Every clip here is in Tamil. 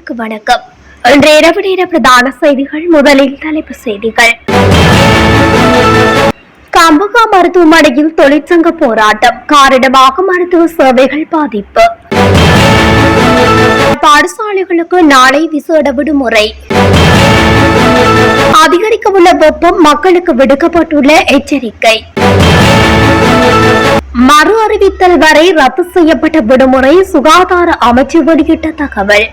உறவுகளுக்கு வணக்கம். இன்றைய இரவு நேர பிரதான செய்திகள். முதலில் தலைப்பு செய்திகள். கம்பகா மருத்துவமனையில் தொழிற்சங்க போராட்டம் காரணமாக மருத்துவ சேவைகள் பாதிப்பு. பாடசாலைகளுக்கு நாளை விசேட விடுமுறை. அதிகரிக்கவுள்ள வெப்பம் மக்களுக்கு விடுக்கப்பட்டுள்ள எச்சரிக்கை. மறு அறிவித்தல் வரை ரத்து செய்யப்பட்ட விடுமுறை சுகாதார அமைச்சு வெளியிட்ட தகவல்.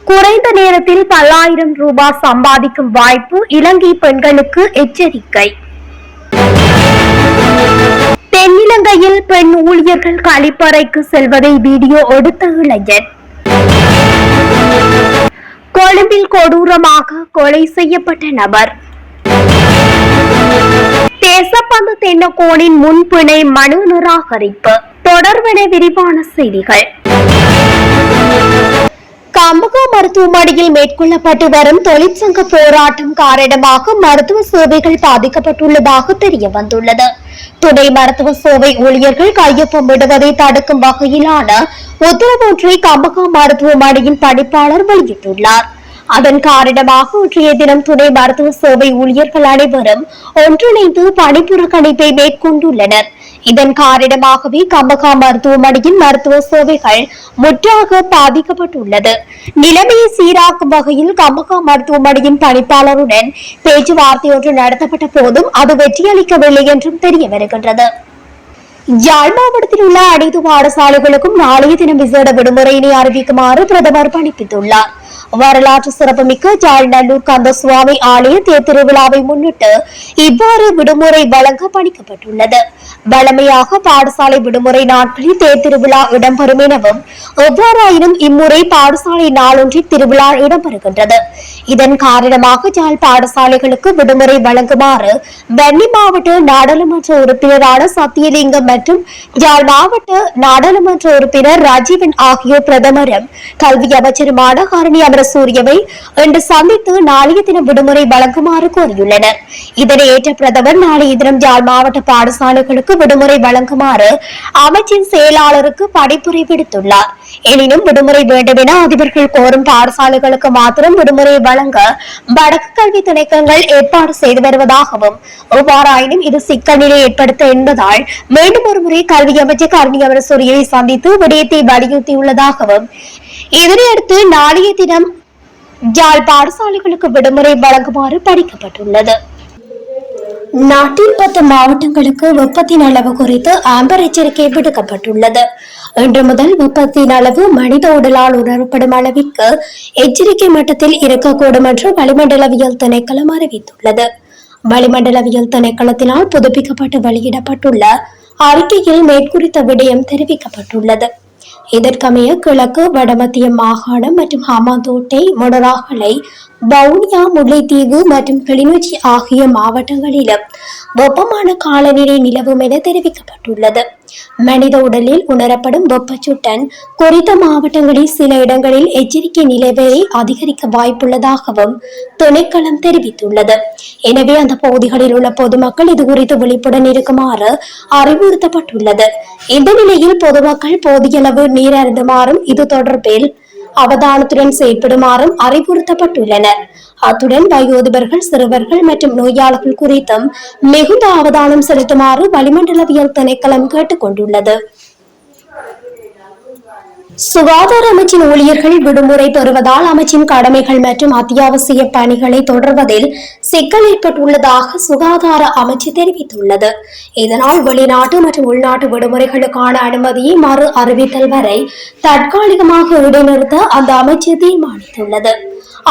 குறைந்த நேரத்தில் பல்லாயிரம் ரூபாய் சம்பாதிக்கும் வாய்ப்பு இலங்கை பெண்களுக்கு எச்சரிக்கை. தென்னிலங்கையில் பெண் ஊழியர்கள் கழிப்பறைக்கு செல்வதை வீடியோ எடுத்த இளைஞன். கொழும்பில் கொடூரமாக கொலை செய்யப்பட்ட நபர். தேசப்பந்து தென்னகோனின் முன்பிணை மனு நிராகரிப்பு. தொடர்பென விரிவான செய்திகள். கம்பகா மருத்துவமனையில் மேற்கொள்ளப்பட்டு வரும் தொழிற்சங்க போராட்டம் காரணமாக மருத்துவ சேவைகள் பாதிக்கப்பட்டுள்ளதாக தெரிய வந்துள்ளது. துணை மருத்துவ சேவை ஊழியர்கள் கையொப்பம் விடுவதை தடுக்கும் வகையிலான உத்தரவு ஒன்றை கம்பகா மருத்துவமனையின் பணிப்பாளர் வெளியிட்டுள்ளார். அதன் காரணமாக இன்றைய தினம் துணை மருத்துவ சேவை ஊழியர்கள் அனைவரும் ஒன்றிணைந்து பணிப்புறக்கணிப்பை மேற்கொண்டுள்ளனர். இதன் காரணமாகவே கம்பகா மருத்துவமனையின் மருத்துவ சேவைகள் முற்றாக பாதிக்கப்பட்டுள்ளது. நிலைமையை சீராக்கும் வகையில் கம்பகா மருத்துவமனையின் பணிப்பாளருடன் பேச்சுவார்த்தை ஒன்று நடத்தப்பட்ட போதும் அது வெற்றியளிக்கவில்லை என்றும் தெரிய வருகின்றது. யாழ் மாவட்டத்தில் உள்ள அனைத்து பாடசாலைகளுக்கும் நாளைய தினம் விசேட விடுமுறையினை அறிவிக்குமாறு பிரதமர் பணிப்பித்துள்ளார். வரலாற்று சிறப்புமிக்க யாழ் நல்லூர் கந்தசுவாமி ஆலய தேர்திருவிழாவை முன்னிட்டு இவ்வாறு விடுமுறை வழங்க பணிக்கப்பட்டுள்ளது. வழமையாக பாடசாலை விடுமுறை நாட்களில் தேர்திருவிழா இடம்பெறும் எனவும் எவ்வாறாயினும் இம்முறை பாடசாலை நாளொன்றில் திருவிழா இடம்பெறுகின்றது. இதன் காரணமாக யாழ் பாடசாலைகளுக்கு விடுமுறை வழங்குமாறு வன்னி மாவட்ட நாடாளுமன்ற உறுப்பினரான சத்தியலிங்கம் மற்றும் யாழ் மாவட்ட நாடாளுமன்ற உறுப்பினர் ராஜீவன் ஆகியோர் பிரதமரும் கல்வி அமைச்சருமான ஹரணி அமரசூரியவை இன்று சந்தித்து நாளைய தினம் விடுமுறை வழங்குமாறு கோரியுள்ளனர். இதனை ஏற்ற பிரதமர் நாளைய தினம் யாழ் மாவட்ட பாடசாலைகளுக்கு விடுமுறை வழங்குமாறு அமைச்சின் செயலாளருக்கு பணிப்புரை விடுத்துள்ளார். எனினும் விடுமுறை வேண்டும் என அதிபர்கள் கோரும் பாடசாலைகளுக்கு மாத்திரம் விடுமுறை வழங்க வடக்கு கல்வி திணைக்களங்கள் ஏற்பாடு செய்து வருவதாகவும் எவ்வாறாயினும் இது சிக்கல் நிலை ஏற்படுத்த என்பதால் மீண்டும் ஒருமுறை கல்வி அமைச்சர் ஹரணி அமரசூரியவை சந்தித்து விடயத்தை வலியுறுத்தியுள்ளதாகவும் இதனையடுத்து நாளைய தினம் யாழ் பாடசாலைகளுக்கு விடுமுறை வழங்குமாறு பணிக்கப்பட்டுள்ளது. நாட்டின் 10 மாவட்டங்களுக்கு வெப்பத்தின் அளவு குறித்து ஆம்பர் எச்சரிக்கை விடுக்கப்பட்டுள்ளது. இன்று முதல் வெப்பத்தின் அளவு மனித உடலால் உணரப்படும் அளவிற்கு எச்சரிக்கை மட்டத்தில் இருக்கக்கூடும் என்று வளிமண்டலவியல் திணைக்களம் அறிவித்துள்ளது. வளிமண்டலவியல் திணைக்களத்தினால் புதுப்பிக்கப்பட்டு வெளியிடப்பட்டுள்ள அறிக்கையில் மேற்குறித்த விடயம் தெரிவிக்கப்பட்டுள்ளது. இதற்கமைய கிழக்கு வடமத்திய மாகாணம் மற்றும் ஹமாந்தோட்டை, மொனராகலை, வவுனியா, முல்லைத்தீவு மற்றும் கிளிநொச்சி ஆகிய மாவட்டங்களிலும் வெப்பமான காலநிலை நிலவும் என தெரிவிக்கப்பட்டுள்ளது. மனித உடலில் உணரப்படும் வெப்பச்சுட்டன் குறித்த மாவட்டங்களில் சில இடங்களில் எச்சரிக்கை நிலை வரை அதிகரிக்க வாய்ப்புள்ளதாகவும் திணைக்களம் தெரிவித்துள்ளது. எனவே அந்த பகுதிகளில் உள்ள பொதுமக்கள் இது குறித்து விழிப்புடன் இருக்குமாறு அறிவுறுத்தப்பட்டுள்ளது. இந்த நிலையில் பொதுமக்கள் போதிய அளவு நீர் அருந்துமாறும் இது தொடர்பில் அவதானத்துடன் செயல்படுமாறும் அறிவுறுத்தப்பட்டுள்ளனர். அத்துடன் வயோதிபர்கள், சிறுவர்கள் மற்றும் நோயாளர்கள் குறித்தும் மிகுந்த அவதானம் செலுத்துமாறு வளிமண்டலவியல் திணைக்களம் கேட்டுக் கொண்டுள்ளது. சுகாதார அமைச்சின் ஊழியர்கள் விடுமுறை பெறுவதால் அமைச்சின் கடமைகள் மற்றும் அத்தியாவசிய பணிகளை தொடர்வதில் சிக்கல் ஏற்பட்டுள்ளதாக சுகாதார அமைச்சு தெரிவித்துள்ளது. இதனால் வெளிநாட்டு மற்றும் உள்நாட்டு விடுமுறைகளுக்கான அனுமதியை மறு அறிவித்தல் வரை தற்காலிகமாக இடைநிறுத்த அந்த அமைச்சு தீர்மானித்துள்ளது.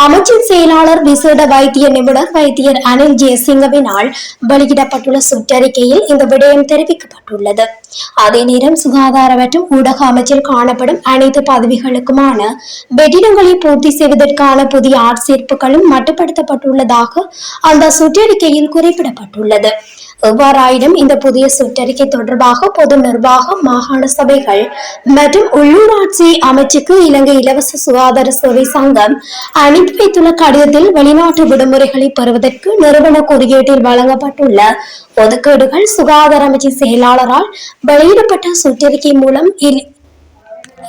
அமைச்சின் செயலாளர் விசேட வைத்திய நிபுணர் வைத்தியர் அனில் ஜெயசிங்கவினால் வெளியிடப்பட்டுள்ள சுற்றறிக்கையில் இந்த விடயம் தெரிவிக்கப்பட்டுள்ளது. அதே நேரம் சுகாதார மற்றும் ஊடக அமைச்சில் காணப்படும் அனைத்து பதவிகளுக்குமான வெற்றிடங்களை பூர்த்தி செய்வதற்கான புதிய ஆட்சேர்ப்புகளும் மட்டுப்படுத்தப்பட்டுள்ளதாக அந்த சுற்றறிக்கையில் குறிப்பிடப்பட்டுள்ளது. எவ்வாறாயினும் இந்த புதிய சுற்றறிக்கை தொடர்பாக பொது நிர்வாகம், மாகாண சபைகள் மற்றும் உள்ளூராட்சி அமைச்சுக்கு இலங்கை இலவச சுகாதார சேவை சங்கம் அனுப்பி வைத்துள்ள கடிதத்தில் வெளிநாட்டு விடுமுறைகளை பெறுவதற்கு நிறுவன குறியீட்டில் வழங்கப்பட்டுள்ள ஒதுக்கீடுகள் சுகாதார அமைச்சின் செயலாளரால் வெளியிடப்பட்ட சுற்றறிக்கை மூலம்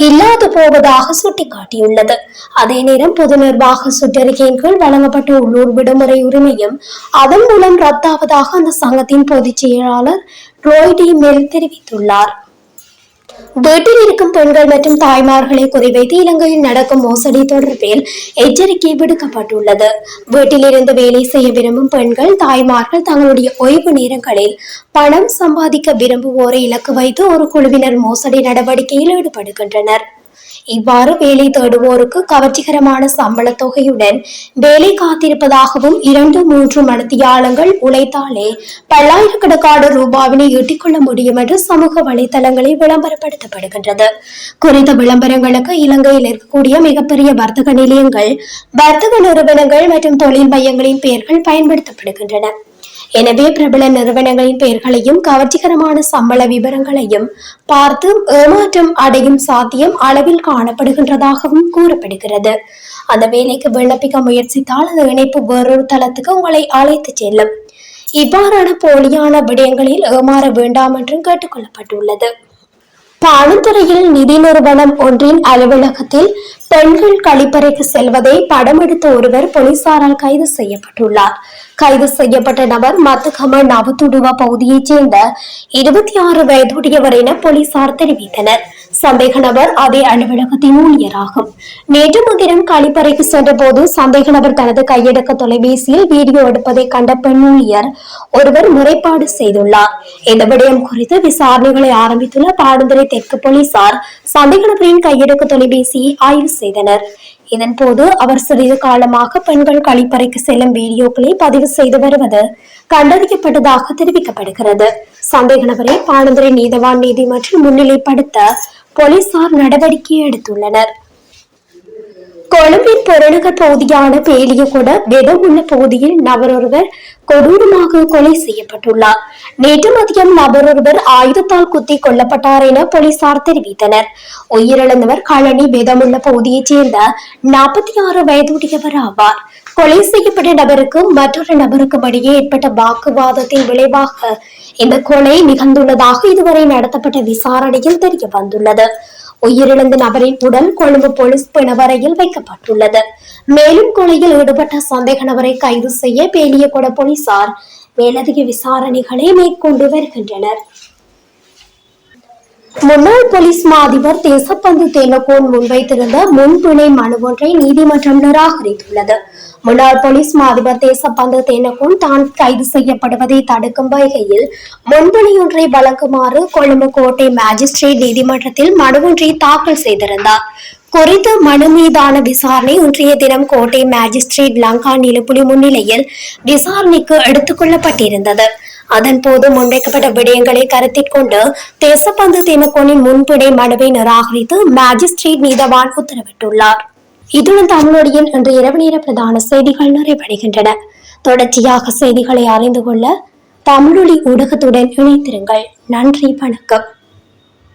இல்லாது போவதாக சுட்டிக்காட்டியுள்ளது. அதே நேரம் பொது நிர்வாக சுற்றறிக்கையின் கீழ் வழங்கப்பட்ட உள்ளூர் விடுமுறை உரிமையும் அதன் மூலம் ரத்தாவதாக அந்த சங்கத்தின் பொதுச் செயலாளர் ரோய் டி மெல் தெரிவித்துள்ளார். வீட்டில் இருக்கும் பெண்கள் மற்றும் தாய்மார்களை குறிவைத்து இலங்கையில் நடக்கும் மோசடி தொடர்பில் எச்சரிக்கை விடுக்கப்பட்டுள்ளது. வீட்டில் இருந்து வேலை செய்ய விரும்பும் பெண்கள், தாய்மார்கள் தங்களுடைய ஓய்வு நேரங்களில் பணம் சம்பாதிக்க விரும்புவோரை இலக்கு வைத்து ஒரு குழுவினர் மோசடி நடவடிக்கையில் ஈடுபடுகின்றனர். இவ்வாறு வேலை தேடுவோருக்கு கவர்ச்சிகரமான சம்பள தொகையுடன் வேலை காத்திருப்பதாகவும் 2-3 மணித்தியாலங்கள் உழைத்தாலே பல்லாயிரக்கணக்கான ரூபாவினை ஈட்டிக்கொள்ள முடியும் என்று சமூக வலைதளங்களில் விளம்பரப்படுத்தப்படுகின்றது. குறித்த விளம்பரங்களுக்கு இலங்கையில் இருக்கக்கூடிய மிகப்பெரிய வர்த்தக நிலையங்கள், வர்த்தக நிறுவனங்கள் மற்றும் தொழில் மையங்களின் பெயர்கள் பயன்படுத்தப்படுகின்றன. எனவே பிரபல நிறுவனங்களின் பெயர்களையும் கவர்ச்சிகரமான சம்பள விவரங்களையும் பார்த்து ஏமாற்றம் அடையும் சாத்தியம் அளவில் காணப்படுகின்றதாகவும் கூறப்படுகிறது. அந்த வேலைக்கு விண்ணப்பிக்க முயற்சித்தால் அந்த இணைப்பு வேறொரு தளத்துக்கு உங்களை அழைத்து செல்லும். இவ்வாறான போலியான விடயங்களில் ஏமாற வேண்டாம் என்றும் கேட்டுக் கொள்ளப்பட்டுள்ளது. பாணந்துறையில் நிதி நிறுவனம் ஒன்றின் அலுவலகத்தில் பெண்கள் கழிப்பறைக்கு செல்வதை படம் எடுத்த ஒருவர் போலீசாரால் கைது செய்யப்பட்டுள்ளார். கைது செய்யப்பட்ட நபர் மத்துகம நவத்துடுவா பகுதியைச் சேர்ந்த 26 வயதுடையவர் என போலீசார் தெரிவித்தனர். சந்தேக நபர் அதே அலுவலகத்தின் ஊழியராகும். நேற்று முன்தினம் கழிப்பறைக்கு சென்ற போது சந்தேக நபர் தனது கையடக்க தொலைபேசியில் வீடியோ எடுப்பதை கண்ட பெண் ஊழியர் ஒருவர் முறைப்பாடு செய்துள்ளார். இந்த விடயம் குறித்து விசாரணைகளை ஆரம்பித்துள்ள பாடந்துறை தெற்கு போலீசார் சந்தேக நபரின் கையடக்க தொலைபேசியை ஆய்வு செய்தனர். இதன் போது அவர் சிறிது காலமாக பெண்கள் கழிப்பறைக்கு செல்லும் வீடியோக்களை பதிவு செய்து வருவது கண்டறியப்பட்டதாக தெரிவிக்கப்படுகிறது. சந்தேக நபரை பாணந்துறை நீதவான் நீதிமன்றில் முன்னிலைப்படுத்த போலீசார் நடவடிக்கை எடுத்துள்ளனர். கொழும்பின் புறநகர் பகுதியான பேலியகொட வெதமுள்ள பகுதியில் நபரொருவர் கொடூரமாக கொலை செய்யப்பட்டுள்ளார். நேற்று மதியம் நபரொருவர் ஆயுதத்தால் குத்தி கொல்லப்பட்டார் என போலீசார் தெரிவித்தனர். உயிரிழந்தவர் களனி வெதமுள்ள பகுதியைச் சேர்ந்த 46 வயதுடையவர் ஆவார். கொலை செய்யப்பட்ட நபருக்கும் மற்றொரு நபருக்கும் இடையே ஏற்பட்ட வாக்குவாதத்தின் விளைவாக இந்த கொலை நிகழ்ந்துள்ளதாக இதுவரை நடத்தப்பட்ட விசாரணையில் தெரிய வந்துள்ளது. உயிரிழந்த நபரின் உடல் கொழும்பு போலீஸ் பிணவரையில் வைக்கப்பட்டுள்ளது. மேலும் கொலையில் ஈடுபட்ட சந்தேக நபரை கைது செய்ய பேலியகொட போலீசார் மேலதிக விசாரணைகளை மேற்கொண்டு வருகின்றனர். முன்னாள் போலீஸ் மா அதிபர் தேசப்பந்து தென்னகோன் முன்வைத்திருந்த முன்பிணை மனு ஒன்றை நீதிமன்றம் நிராகரித்துள்ளது. முன்னாள் போலீஸ் மா அதிபர் தேசப்பந்து தென்னகோன் தான் கைது செய்யப்படுவதை தடுக்கும் வகையில் முன்பிணை ஒன்றை வழங்குமாறு கொழும்பு கோட்டை மாஜிஸ்ட்ரேட் நீதிமன்றத்தில் மனு ஒன்றை தாக்கல் செய்திருந்தார். குறித்த மனு மீதான விசாரணை இன்றைய தினம் கோட்டை மாஜிஸ்ட்ரேட் லங்கா நிலப்புலி முன்னிலையில் விசாரணைக்கு எடுத்துக் கொள்ளப்பட்டிருந்தது. அதன் போது முன்வைக்கப்பட்ட விடயங்களை கருத்தில் கொண்டு தேசப்பந்து தென்னகோனின் முன்பிணை மனுவை நிராகரித்து மாஜிஸ்ட்ரேட் நீதவான் உத்தரவிட்டுள்ளார். இதுடன் தமிழொலியின் இன்று இரவு நேர பிரதான செய்திகள் நிறைவடைகின்றன. தொடர்ச்சியாக செய்திகளை அறிந்து கொள்ள தமிழொலி ஊடகத்துடன் இணைத்திருங்கள். நன்றி, வணக்கம்.